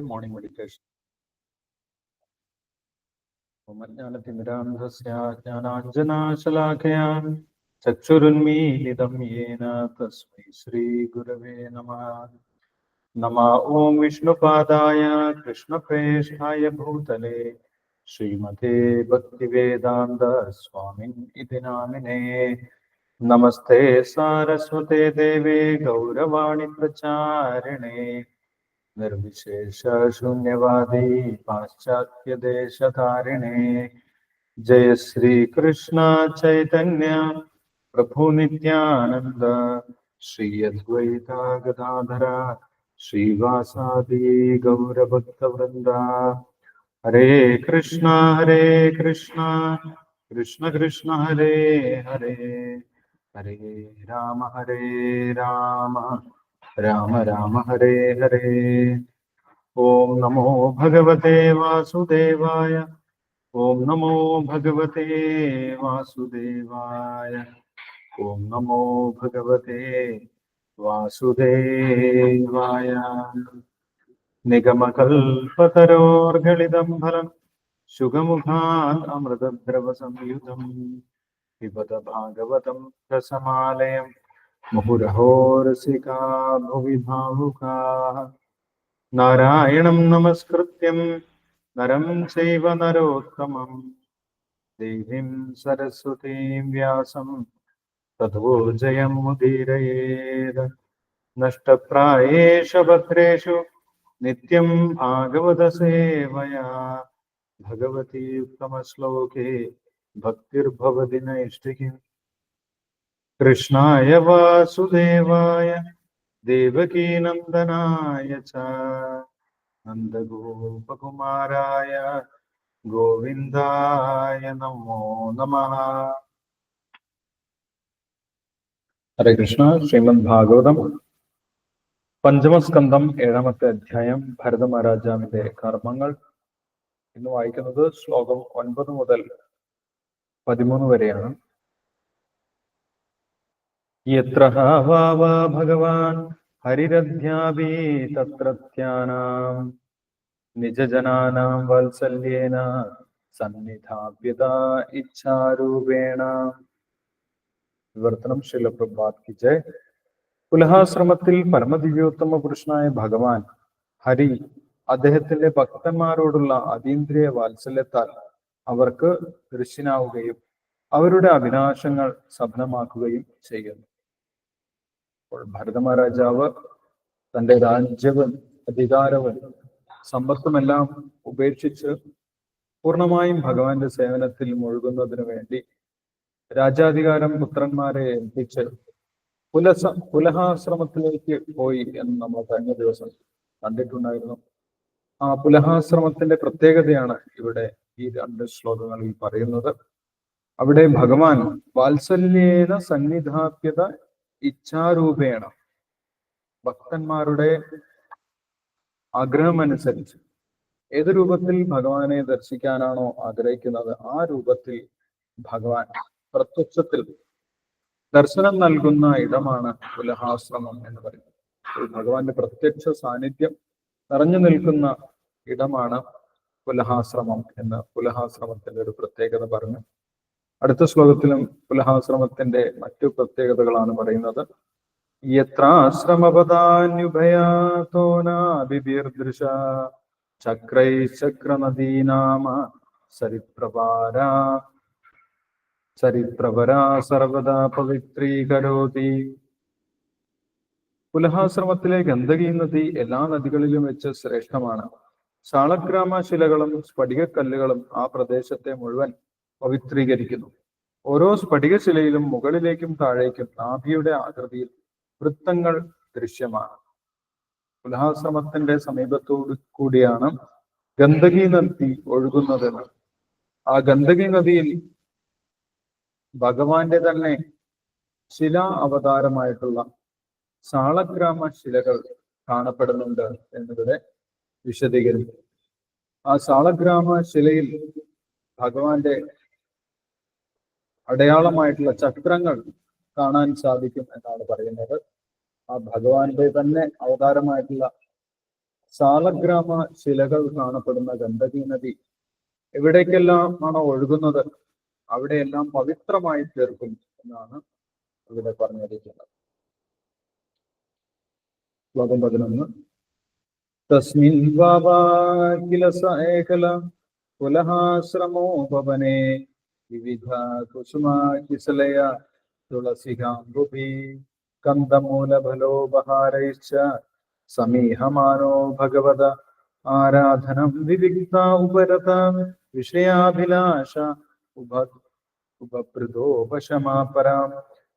Morning meditation. ज्ञानतिमिरान्धस्य ज्ञानाञ्जनाशलाकया चक्षुरुन्मीलितं येन तस्मै श्रीगुरवे नमः। नमः ॐ विष्णुपादाय कृष्णप्रेष्ठाय भूतले श्रीमते भक्तिवेदान्त स्वामिन् इति नामिने। नमस्ते सारस्वते देवे गौरवाणि प्रचारिणे निर्विशेष शून्यवादी पाश्चात्य देशतारिणे। जय श्री कृष्ण चैतन्य प्रभु नित्यानंद श्री अद्वैता गदाधर श्रीवासादि गौरभक्तवृंदा। हरे कृष्ण कृष्ण कृष्ण हरे हरे, हरे राम राम राम हरे हरे। ओम नमो भगवते वासुदेवाय, ओम नमो भगवते वासुदेवाय, ओम नमो भगवते वासुदेवाय। निगमकल्पतरोर्गलितं फलं शुगमुखात् अमृतद्रवसंयुतं पिबत भागवतं रसमालयं मुहुरहो रसिका भुवि भावुकाः। नारायणं नमस्कृत्यं नरं चैव नरोत्तमं देवीं सरस्वतीं व्यासं ततो जयमुदीरयेत्। नष्टप्रायेषु भद्रेषु नित्यं भागवतसेवया भगवती उत्तमश्लोके भक्तिर्भवति नैष्ठिकीम्। कृष्णाय वासुदेवाय देवकीनन्दनाय च नन्दगोपकुमाराय गोविन्दाय नमो नमः। हरे कृष्ण। ശ്രീമദ് ഭാഗവതം പഞ്ചമസ്കന്ധം 7-ാമത്തെ അധ്യായം ഭരതമഹാരാജാവിന്റെ കർമ്മങ്ങൾ. ഇന്ന് വായിക്കുന്നത് ശ്ലോകം 9 മുതൽ 13 വരെയാണ്. യത്ര വാവ ഭഗവാൻ ഹരിരധ്യാഭി തത്രത്യാനാം നിജജനാനാം വാത്സല്യേന സന്നിധാപ്യത ഇച്ഛാരൂപേണ. വിവർത്തനം ശ്രീല പ്രഭുപാദ് കി ജയ്. പുലഹാശ്രമത്തിൽ പരമദിവ്യോത്തമ പുരുഷനായ ഭഗവാൻ ഹരി അദ്ദേഹത്തിന്റെ ഭക്തന്മാരോടുള്ള അതീന്ദ്രിയ വാത്സല്യത്താൽ അവർക്ക് ദൃശ്യനാവുകയും അവരുടെ അഭിലാഷങ്ങൾ സഫലമാക്കുകയും ചെയ്യുന്നു. അപ്പോൾ ഭരതമഹാരാജാവ് തന്റെ രാജ്യവും അധികാരവും സമ്പത്തുമെല്ലാം ഉപേക്ഷിച്ച് പൂർണ്ണമായും ഭഗവാന്റെ സേവനത്തിൽ മുഴുകുന്നതിനു വേണ്ടി രാജാധികാരം പുത്രന്മാരെ ഏൽപ്പിച്ച് പുലഹാശ്രമത്തിലേക്ക് പോയി എന്ന് നമ്മൾ കഴിഞ്ഞ ദിവസം കണ്ടിട്ടുണ്ടായിരുന്നു. ആ പുലഹാശ്രമത്തിന്റെ പ്രത്യേകതയാണ് ഇവിടെ ഈ 2 ശ്ലോകങ്ങളിൽ പറയുന്നത്. അവിടെ ഭഗവാൻ വാത്സല്യേന സന്നിധാപ്യത ഇച്ഛാരൂപേണ, ഭക്തന്മാരുടെ ആഗ്രഹമനുസരിച്ച് ഏത് രൂപത്തിൽ ഭഗവാനെ ദർശിക്കാനാണോ ആഗ്രഹിക്കുന്നത് ആ രൂപത്തിൽ ഭഗവാൻ പ്രത്യക്ഷത്തിൽ ദർശനം നൽകുന്ന ഇടമാണ് പുലഹാശ്രമം എന്ന് പറയുന്നത്. ഭഗവാന്റെ പ്രത്യക്ഷ സാന്നിധ്യം നിറഞ്ഞു നിൽക്കുന്ന ഇടമാണ് പുലഹാശ്രമം എന്ന് പുലഹാശ്രമത്തിന്റെ ഒരു പ്രത്യേകത പറഞ്ഞു. അടുത്ത ശ്ലോകത്തിലും പുലഹാശ്രമത്തിന്റെ മറ്റു പ്രത്യേകതകളാണ് പറയുന്നത്. യത്രാശ്രമപദാന്യുഭയാതോനാഭിർദൃശ ചക്രൈശ്ചക്രനദീനാമ സരിപ്രവരാ സർവദാ പവിത്രീകരോതി. പുലഹാശ്രമത്തിലെ ഗണ്ഡകി നദി എല്ലാ നദികളിലും വെച്ച് ശ്രേഷ്ഠമാണ്. സാളഗ്രാമ ശിലകളും സ്ഫടികക്കല്ലുകളും ആ പ്രദേശത്തെ മുഴുവൻ പവിത്രീകരിക്കുന്നു. ഓരോ സ്ഫടികശിലയിലും മുകളിലേക്കും താഴേക്കും നാഭിയുടെ ആകൃതിയിൽ വൃത്തങ്ങൾ ദൃശ്യമാണ്. പുലഹാശ്രമത്തിന്റെ സമീപത്തോടു കൂടിയാണ് ഗണ്ഡകി നദി ഒഴുകുന്നതെന്ന്. ആ ഗണ്ഡകി നദിയിൽ ഭഗവാന്റെ തന്നെ ശിലാ അവതാരമായിട്ടുള്ള സാളഗ്രാമ ശിലകൾ കാണപ്പെടുന്നുണ്ട് എന്നിവിടെ വിശദീകരിക്കും. ആ സാളഗ്രാമ ശിലയിൽ ഭഗവാന്റെ അടയാളമായിട്ടുള്ള ചക്രങ്ങൾ കാണാൻ സാധിക്കും എന്നാണ് പറയുന്നത്. ആ ഭഗവാന്റെ തന്നെ അവതാരമായിട്ടുള്ള സാലഗ്രാമ ശിലകൾ കാണപ്പെടുന്ന ഗണ്ഡകി നദി എവിടേക്കെല്ലാം ആണോ ഒഴുകുന്നത് അവിടെയെല്ലാം പവിത്രമായി തീർക്കും എന്നാണ് ഇവിടെ പറഞ്ഞിരിക്കുന്നത്. ശ്ലോകം 11. തസ്മിൻ കില സേകല കുലഹാശ്രമോപവനെ വിവിധ കുസുമാകിസലയ തുളസികാംബുഭി കന്ദമൂലഫലോപഹാരൈശ്ച സമീഹമാനോ ഭഗവത ആരാധനം വിവിക്ത ഉപരത വിഷയാഭിലാഷ ഉപഭൃതോപശമാപരാം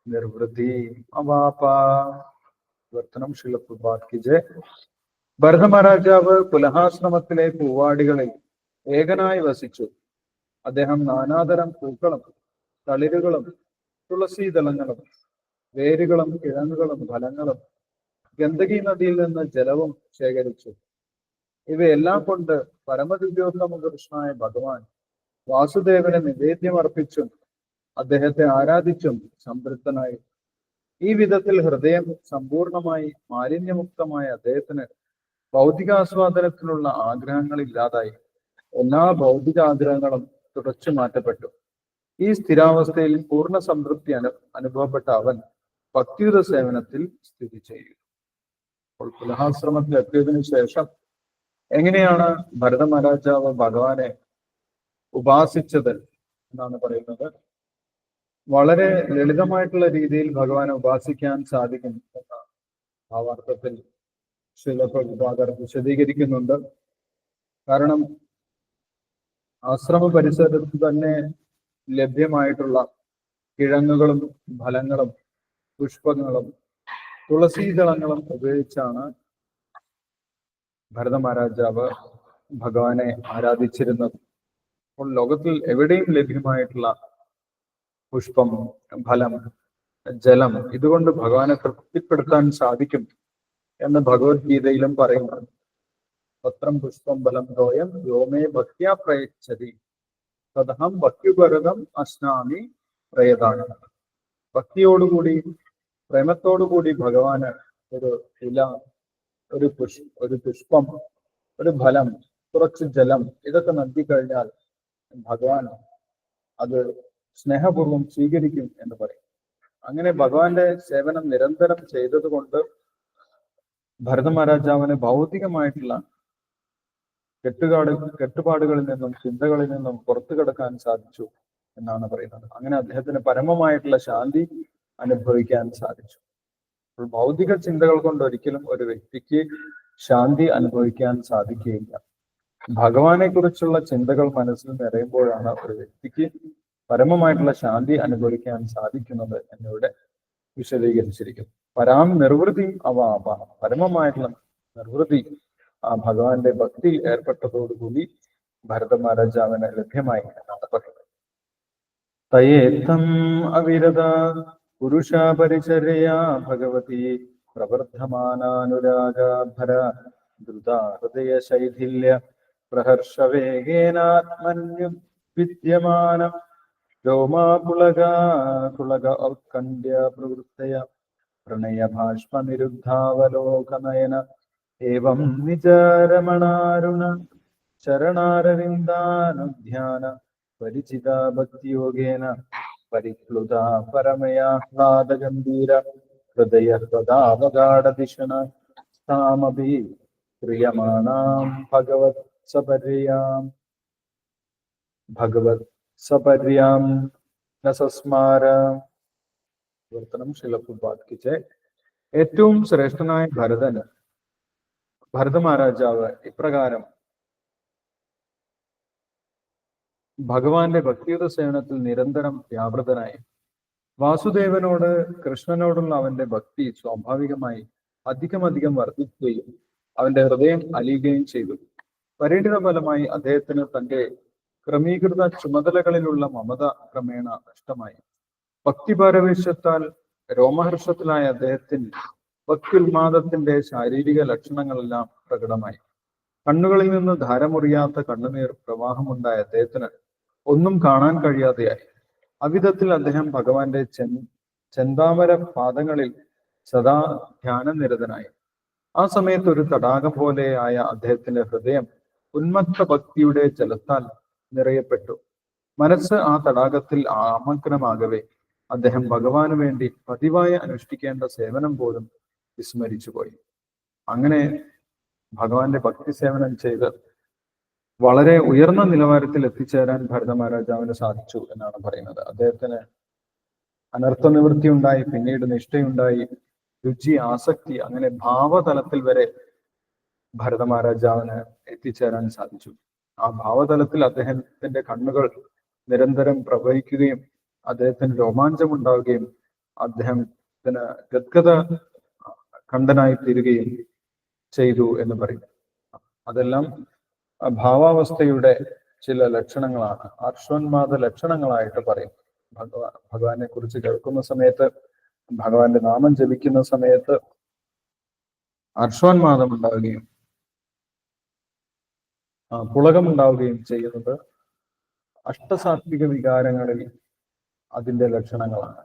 നിർവൃതി അവാപ. വർത്തനം ശില പ്രഭാത് കി ജയ്. ഭരത മഹാരാജാവ് പുലഹാശ്രമത്തിലെ പൂവാടികളിൽ ഏകനായി വസിച്ചു. അദ്ദേഹം നാനാതരം പൂക്കളും തളിരുകളും തുളസീദളങ്ങളും വേരുകളും കിഴങ്ങുകളും ഫലങ്ങളും ഗണ്ഡകി നദിയിൽ നിന്ന് ജലവും ശേഖരിച്ചു. ഇവയെല്ലാം കൊണ്ട് പരമദിവ്യോത്തമ പുരുഷനായ ഭഗവാൻ വാസുദേവന് നിവേദ്യമർപ്പിച്ചും അദ്ദേഹത്തെ ആരാധിച്ചും സംതൃപ്തനായി. ഈ വിധത്തിൽ ഹൃദയം സമ്പൂർണമായി മാലിന്യമുക്തമായ അദ്ദേഹത്തിന് ഭൗതികാസ്വാദനത്തിനുള്ള ആഗ്രഹങ്ങൾ ഇല്ലാതായി. എല്ലാ ഭൗതിക ആഗ്രഹങ്ങളും തുടച്ചു മാറ്റപ്പെട്ടു. ഈ സ്ഥിരാവസ്ഥയിൽ പൂർണ്ണ സംതൃപ്തി അനുഭവപ്പെട്ട അവൻ ഭക്തിയുത സേവനത്തിൽ സ്ഥിതി ചെയ്യുന്നു. അപ്പോൾ പുലഹാശ്രമത്തിൽ എത്തിയതിനു ശേഷം എങ്ങനെയാണ് ഭരത മഹാരാജാവ് ഭഗവാനെ ഉപാസിച്ചത് എന്നാണ് പറയുന്നത്. വളരെ ലളിതമായിട്ടുള്ള രീതിയിൽ ഭഗവാനെ ഉപാസിക്കാൻ സാധിക്കും എന്ന ഭാവാർത്ഥത്തിൽ ശ്രീല പ്രഭുപാദർ വിശദീകരിക്കുന്നുണ്ട്. കാരണം ആശ്രമ പരിസരത്ത് തന്നെ ലഭ്യമായിട്ടുള്ള കിഴങ്ങുകളും ഫലങ്ങളും പുഷ്പങ്ങളും തുളസീദളങ്ങളും ഉപയോഗിച്ചാണ് ഭരത മഹാരാജാവ് ഭഗവാനെ ആരാധിച്ചിരുന്നത്. അപ്പോൾ ലോകത്തിൽ എവിടെയും ലഭ്യമായിട്ടുള്ള പുഷ്പം, ഫലം, ജലം ഇതുകൊണ്ട് ഭഗവാനെ തൃപ്തിപ്പെടുത്താൻ സാധിക്കും എന്ന് ഭഗവത്ഗീതയിലും പറയുന്നുണ്ട്. പത്രം പുഷ്പം ഫലം തോയം യോമേ ഭക്ത്യാ പ്രയച്ഛതി തദഹം ഭക്തിഭരതം അശ്നാമി പ്രയതാണ്. ഭക്തിയോടുകൂടി പ്രേമത്തോടുകൂടി ഭഗവാന് ഒരു ഇല, ഒരു പുഷ്പം, ഒരു ഫലം, കുറച്ച് ജലം ഇതൊക്കെ നൽകി കഴിഞ്ഞാൽ ഭഗവാൻ അത് സ്നേഹപൂർവം സ്വീകരിക്കും എന്ന് പറയും. അങ്ങനെ ഭഗവാന്റെ സേവനം നിരന്തരം ചെയ്തത് കൊണ്ട് ഭരത മഹാരാജാവിന് ഭൗതികമായിട്ടുള്ള കെട്ടുപാടുകളിൽ നിന്നും ചിന്തകളിൽ നിന്നും പുറത്തു കടക്കാൻ സാധിച്ചു എന്നാണ് പറയുന്നത്. അങ്ങനെ അദ്ദേഹത്തിന് പരമമായിട്ടുള്ള ശാന്തി അനുഭവിക്കാൻ സാധിച്ചു. അപ്പോൾ ഭൗതിക ചിന്തകൾ കൊണ്ട് ഒരിക്കലും ഒരു വ്യക്തിക്ക് ശാന്തി അനുഭവിക്കാൻ സാധിക്കുകയില്ല. ഭഗവാനെ കുറിച്ചുള്ള ചിന്തകൾ മനസ്സിൽ നിറയുമ്പോഴാണ് ഒരു വ്യക്തിക്ക് പരമമായിട്ടുള്ള ശാന്തി അനുഭവിക്കാൻ സാധിക്കുന്നത് എന്നിവിടെ വിശദീകരിച്ചിരിക്കുന്നു. പരാം നിർവൃതി അവാപ, പരമമായിട്ടുള്ള നിർവൃതി ആ ഭഗവാന്റെ ഭക്തി ഏർപ്പെട്ടതോടുകൂടി ഭരത മഹാരാജാവിന് ലഭ്യമായി എന്നാണ് പറയുന്നത്. തയേത്തം അവിരത പുരുഷ പരിചര്യ ഭഗവതി പ്രവർദ്ധമാനാനുരാഗാഭര ദ്രുത ഹൃദയ ശൈഥില്യ പ്രഹർഷവേഗേനാത്മന്യു വിദ്യമാനം രോമാപുളക ഉത്കണ്ഠ്യ പ്രവൃത്തയ പ്രണയ ഭാഷ്പ നിരുദ്ധാവലോകനയന ഏവം നിജരമണാരുണ ചരണാരവിന്ദാനുധ്യാന പരിചിത ഭക്തിയോഗേന പരിപ്ലുത പരമയാഹ്ലാദഗംഭീര ഹൃദയ ഹൃദാവഗാഢദിശണ താമഭി പ്രിയമാണാം ഭഗവത് സപര്യാം നസസ്മാര. വർത്തനം ശില പ്രഭുപാദ് കി ജയ്. ഏറ്റവും ശ്രേഷ്ഠനായ ഭരത മഹാരാജാവ് ഇപ്രകാരം ഭഗവാന്റെ ഭക്തിയുത സേവനത്തിൽ നിരന്തരം വ്യാപൃതനായി. വാസുദേവനോട് കൃഷ്ണനോടുള്ള അവന്റെ ഭക്തി സ്വാഭാവികമായി അധികം വർദ്ധിക്കുകയും അവന്റെ ഹൃദയം അലിയുകയും ചെയ്തു. പരിണിത ഫലമായി അദ്ദേഹത്തിന് തന്റെ ക്രമീകൃത ചുമതലകളിലുള്ള മമത ക്രമേണ നഷ്ടമായി. ഭക്തിപാരവേശത്താൽ രോമഹർഷത്തിലായ അദ്ദേഹത്തിന് ഭക്തിയുന്മാദത്തിന്റെ ശാരീരിക ലക്ഷണങ്ങളെല്ലാം പ്രകടമായി. കണ്ണുകളിൽ നിന്ന് ധാരമുറിയാത്ത കണ്ണുനീർ പ്രവാഹമുണ്ടായ അദ്ദേഹത്തിന് ഒന്നും കാണാൻ കഴിയാതെയായി. അവിധത്തിൽ അദ്ദേഹം ഭഗവാന്റെ ചെന്താമര പാദങ്ങളിൽ സദാ ധ്യാനനിരതനായി. ആ സമയത്ത് ഒരു തടാകം പോലെയായ അദ്ദേഹത്തിന്റെ ഹൃദയം ഉന്മത്ത ഭക്തിയുടെ ജലത്താൽ നിറയപ്പെട്ടു. മനസ്സ് ആ തടാകത്തിൽ ആമഗ്നമാകവേ അദ്ദേഹം ഭഗവാന് വേണ്ടി പതിവായി അനുഷ്ഠിക്കേണ്ട സേവനം പോലും വിസ്മരിച്ചുപോയി. അങ്ങനെ ഭഗവാന്റെ ഭക്തി സേവനം ചെയ്ത് വളരെ ഉയർന്ന നിലവാരത്തിൽ എത്തിച്ചേരാൻ ഭരത മഹാരാജാവിന് സാധിച്ചു എന്നാണ് പറയുന്നത്. അദ്ദേഹത്തിന് അനർത്ഥ നിവൃത്തി ഉണ്ടായി, പിന്നീട് നിഷ്ഠയുണ്ടായി, രുചി, ആസക്തി, അങ്ങനെ ഭാവതലത്തിൽ വരെ ഭരത മഹാരാജാവിന് എത്തിച്ചേരാൻ സാധിച്ചു. ആ ഭാവതലത്തിൽ അദ്ദേഹത്തിന്റെ കണ്ണുകൾ നിരന്തരം പ്രവഹിക്കുകയും അദ്ദേഹത്തിന് രോമാഞ്ചമുണ്ടാവുകയും അദ്ദേഹത്തിന് ഗദ്ഗത കണ്ഠനായി തീരുകയും ചെയ്തു എന്ന് പറയും. അതെല്ലാം ഭാവാവസ്ഥയുടെ ചില ലക്ഷണങ്ങളാണ്, ഹർഷോന്മാദ ലക്ഷണങ്ങളായിട്ട് പറയും. ഭഗവാനെ കുറിച്ച് കേൾക്കുന്ന സമയത്ത്, ഭഗവാന്റെ നാമം ജപിക്കുന്ന സമയത്ത് ഹർഷോന്മാദം ഉണ്ടാവുകയും പുളകമുണ്ടാവുകയും ചെയ്യുന്നത് അഷ്ടസാത്വിക വികാരങ്ങളിൽ അതിന്റെ ലക്ഷണങ്ങളാണ്.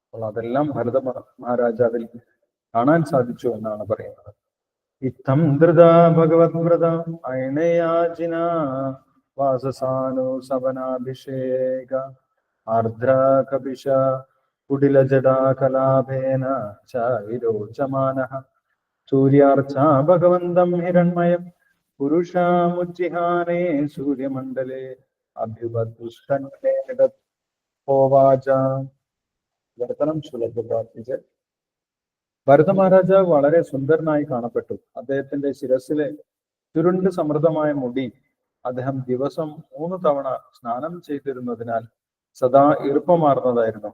അപ്പോൾ അതെല്ലാം ഭരത മഹാരാജാവിൽ കാണാൻ സാധിച്ചു എന്നാണ് പറയുന്നത്. ഇത്തം ധൃത ഭഗവത് അയണയാജിന വാസസാനു സവനാഭിഷേക ആർദ്ര കപിശ കുടില ജടാകലാഭേന ചൈരോചമാനഃ സൂര്യാർച്ചാ ഭഗവന്തം ഹിരണ്മയം പുരുഷാമുജ്ജിഹാനേ സൂര്യമണ്ഡലേ അഭ്യുപതുഷ്കണ്ഠേനോവാച. വർത്തനം ശുലഭ പ്രാർത്ഥിച്ച്. ഭരത മഹാരാജാവ് വളരെ സുന്ദരനായി കാണപ്പെട്ടു. അദ്ദേഹത്തിന്റെ ശിരസിലെ ചുരുണ്ട് സമൃദ്ധമായ മുടി അദ്ദേഹം ദിവസം 3 തവണ സ്നാനം ചെയ്തിരുന്നതിനാൽ സദാ ഈർപ്പമാർന്നതായിരുന്നു.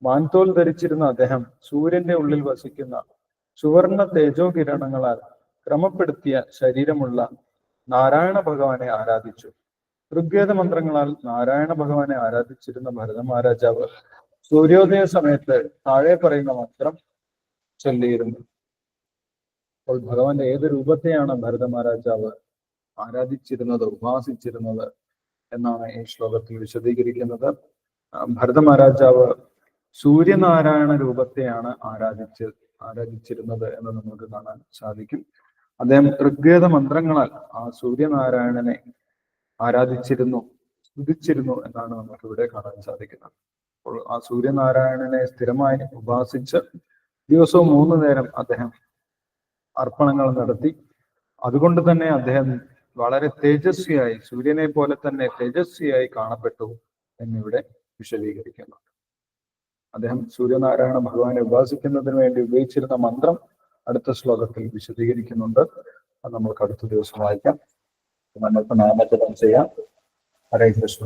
മാൻതോൽ ധരിച്ചിരുന്ന അദ്ദേഹം സൂര്യന്റെ ഉള്ളിൽ വസിക്കുന്ന സുവർണ തേജോ കിരണങ്ങളാൽ ക്രമപ്പെടുത്തിയ ശരീരമുള്ള നാരായണ ഭഗവാനെ ആരാധിച്ചു. ഋഗ്വേദ മന്ത്രങ്ങളാൽ നാരായണ ഭഗവാനെ ആരാധിച്ചിരുന്ന ഭരത മഹാരാജാവ് സൂര്യോദയ സമയത്ത് താഴെ പറയുന്ന മന്ത്രം ചൊല്ലിയിരുന്നു. അപ്പോൾ ഭഗവാന്റെ ഏത് രൂപത്തെയാണ് ഭരത മഹാരാജാവ് ആരാധിച്ചിരുന്നത്, ഉപാസിച്ചിരുന്നത് എന്നാണ് ഈ ശ്ലോകത്തിൽ വിശദീകരിക്കുന്നത്. ഭരത മഹാരാജാവ് സൂര്യനാരായണ രൂപത്തെയാണ് ആരാധിച്ചിരുന്നത് എന്ന് നമുക്ക് കാണാൻ സാധിക്കും. അദ്ദേഹം ഋഗ്വേദ മന്ത്രങ്ങളാൽ ആ സൂര്യനാരായണനെ ആരാധിച്ചിരുന്നു, സ്തുതിച്ചിരുന്നു എന്നാണ് നമുക്ക് ഇവിടെ കാണാൻ സാധിക്കുന്നത്. അപ്പോൾ ആ സൂര്യനാരായണനെ സ്ഥിരമായി ഉപാസിച്ച് ദിവസവും 3 നേരം അദ്ദേഹം അർപ്പണങ്ങൾ നടത്തി. അതുകൊണ്ട് തന്നെ അദ്ദേഹം വളരെ തേജസ്വിയായി, സൂര്യനെ പോലെ തന്നെ തേജസ്വിയായി കാണപ്പെട്ടു എന്നിവിടെ വിശദീകരിക്കുന്നുണ്ട്. അദ്ദേഹം സൂര്യനാരായണ ഭഗവാനെ ഉപാസിക്കുന്നതിന് വേണ്ടി ഉപയോഗിച്ചിരുന്ന മന്ത്രം അടുത്ത ശ്ലോകത്തിൽ വിശദീകരിക്കുന്നുണ്ട്. അത് നമ്മൾക്ക് അടുത്ത ദിവസം വായിക്കാം. നമുക്ക് നാമജപം ചെയ്യാം. ഹരേ കൃഷ്ണ.